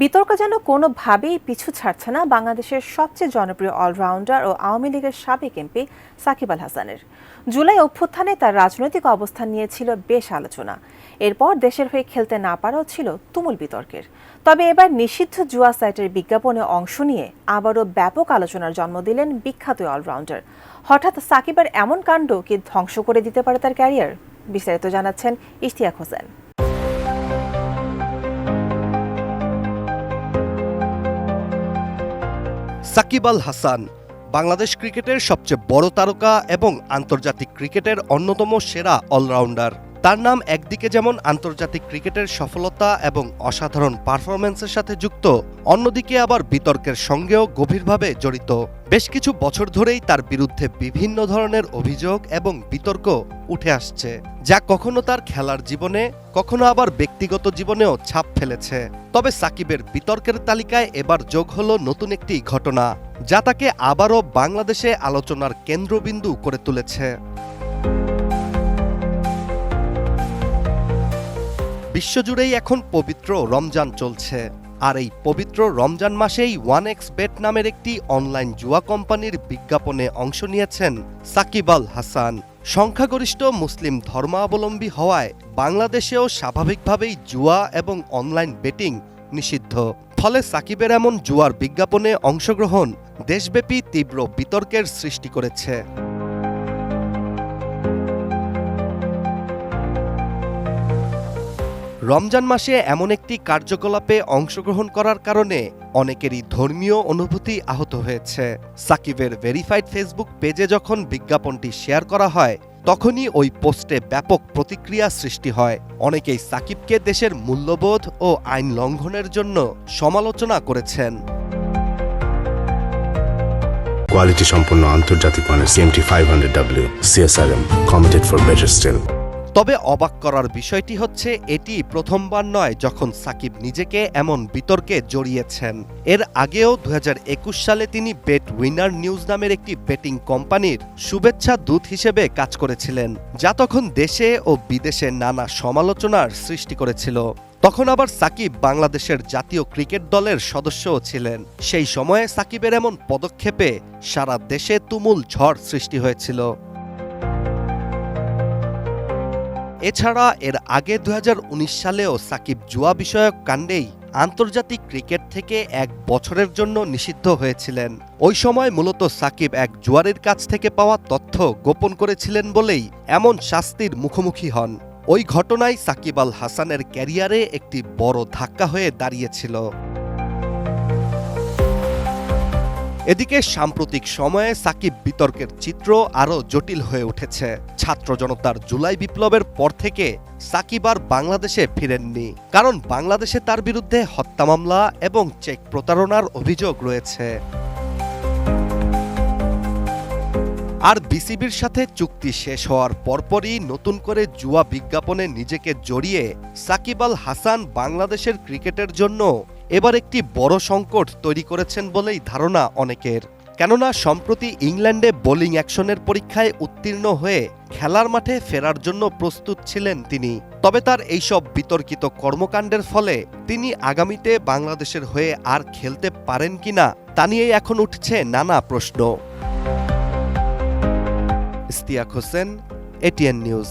বিতর্ক যেন কোনোভাবেই পিছু ছাড়ছে না বাংলাদেশের সবচেয়ে জনপ্রিয় অলরাউন্ডার ও আওয়ামী লীগের সাবেক এমপি সাকিব আল হাসানের। জুলাই অভ্যুত্থানে তার রাজনৈতিক অবস্থান নিয়ে ছিল বেশ আলোচনা। এরপর দেশের হয়ে খেলতে না পারাও ছিল তুমুল বিতর্কের। তবে এবার নিষিদ্ধ জুয়া সাইটের বিজ্ঞাপনে অংশ নিয়ে আবারও ব্যাপক আলোচনার জন্ম দিলেন বিখ্যাত অলরাউন্ডার। হঠাৎ সাকিবের এমন কাণ্ড কি ধ্বংস করে দিতে পারে তার ক্যারিয়ার? বিস্তারিত জানাচ্ছেন ইশতিয়াক হোসেন। সাকিব আল হাসান বাংলাদেশ ক্রিকেটের সবচেয়ে বড় তারকা এবং আন্তর্জাতিক ক্রিকেটের অন্যতম সেরা অলরাউন্ডার। তার নাম একদিকে যেমন আন্তর্জাতিক ক্রিকেটের সফলতা এবং অসাধারণ পারফরম্যান্সের সাথে যুক্ত, অন্যদিকে আবার বিতর্কের সঙ্গেও গভীরভাবে জড়িত। বেশ কিছু বছর ধরেই তার বিরুদ্ধে বিভিন্ন ধরনের অভিযোগ এবং বিতর্ক উঠে আসছে, যা কখনো তার খেলার জীবনে, কখনো আবার ব্যক্তিগত জীবনেও ছাপ ফেলেছে। তবে সাকিবের বিতর্কের তালিকায় এবার যোগ হলো নতুন একটি ঘটনা, যা তাকে আবারও বাংলাদেশে আলোচনার কেন্দ্রবিন্দু করে তুলেছে। বিশ্বজুড়েই এখন পবিত্র রমজান চলছে, আর এই পবিত্র রমজান মাসেই 1xBet নামের একটি অনলাইন জুয়া কোম্পানির বিজ্ঞাপনে অংশ নিয়েছেন সাকিব আল হাসান। সংখ্যাগরিষ্ঠ মুসলিম ধর্মাবলম্বী হওয়ায় বাংলাদেশেও স্বাভাবিকভাবেই জুয়া এবং অনলাইন বেটিং নিষিদ্ধ। ফলে সাকিবের এমন জুয়ার বিজ্ঞাপনে অংশগ্রহণ দেশব্যাপী তীব্র বিতর্কের সৃষ্টি করেছে। রমজান মাসে এমন একটি কার্যকলাপে অংশগ্রহণ করার কারণে অনেকেরই ধর্মীয় অনুভূতি আহত হয়েছে। সাকিবের ভেরিফাইড ফেসবুক পেজে যখন বিজ্ঞাপনটি শেয়ার করা হয়, তখনই ওই পোস্টে ব্যাপক প্রতিক্রিয়া সৃষ্টি হয়। অনেকেই সাকিবকে দেশের মূল্যবোধ ও আইন লঙ্ঘনের জন্য সমালোচনা করেছেন। কোয়ালিটি সম্পন্ন আন্তর্জাতিক মানের CMT 500W CSRM committed for better still. তবে অবাক করার বিষয়টি হচ্ছে, এটি প্রথমবার নয় যখন সাকিব নিজেকে এমন বিতর্কে জড়িয়েছেন। এর আগেও 2021 সালে তিনি বেট উইনার নিউজ নামের একটি বেটিং কোম্পানির শুভেচ্ছা দূত হিসেবে কাজ করেছিলেন, যা তখন দেশে ও বিদেশে নানা সমালোচনার সৃষ্টি করেছিল। তখন আবার সাকিব বাংলাদেশের জাতীয় ক্রিকেট দলের সদস্যও ছিলেন। সেই সময়ে সাকিবের এমন পদক্ষেপে সারা দেশে তুমুল ঝড় সৃষ্টি হয়েছিল। এছাড়া এর আগে 2019 সালেও সাকিব জুয়া বিষয়ক কাণ্ডেই আন্তর্জাতিক ক্রিকেট থেকে 1 বছরের জন্য নিষিদ্ধ হয়েছিলেন। ওই সময় মূলত সাকিব এক জুয়ারির কাছ থেকে পাওয়া তথ্য গোপন করেছিলেন বলেই এমন শাস্তির মুখোমুখি হন। ওই ঘটনায় সাকিব আল হাসানের ক্যারিয়ারে একটি বড় ধাক্কা হয়ে দাঁড়িয়েছিল। এদিকে সাম্প্রতিক সময়ে সাকিব বিতর্কের চিত্র আরও জটিল হয়ে উঠেছে। ছাত্র জনতার জুলাই বিপ্লবের পর থেকে সাকিব আর বাংলাদেশে ফিরেননি, কারণ বাংলাদেশে তার বিরুদ্ধে হত্যা মামলা এবং চেক প্রতারণার অভিযোগ রয়েছে। আর বিসিবির সাথে চুক্তি শেষ হওয়ার পরপরই নতুন করে জুয়া বিজ্ঞাপনে নিজেকে জড়িয়ে সাকিব আল হাসান বাংলাদেশের ক্রিকেটের জন্য এবার একটি বড় সংকট তৈরি করেছেন বলেই ধারণা অনেকের। কেননা সম্প্রতি ইংল্যান্ডে বোলিং অ্যাকশনের পরীক্ষায় উত্তীর্ণ হয়ে খেলার মাঠে ফেরার জন্য প্রস্তুত ছিলেন তিনি। তবে তার এইসব বিতর্কিত কর্মকাণ্ডের ফলে তিনি আগামীতে বাংলাদেশের হয়ে আর খেলতে পারেন কিনা তা নিয়ে এখন উঠছে নানা প্রশ্ন। Ishtiaq Hossain, ATN news.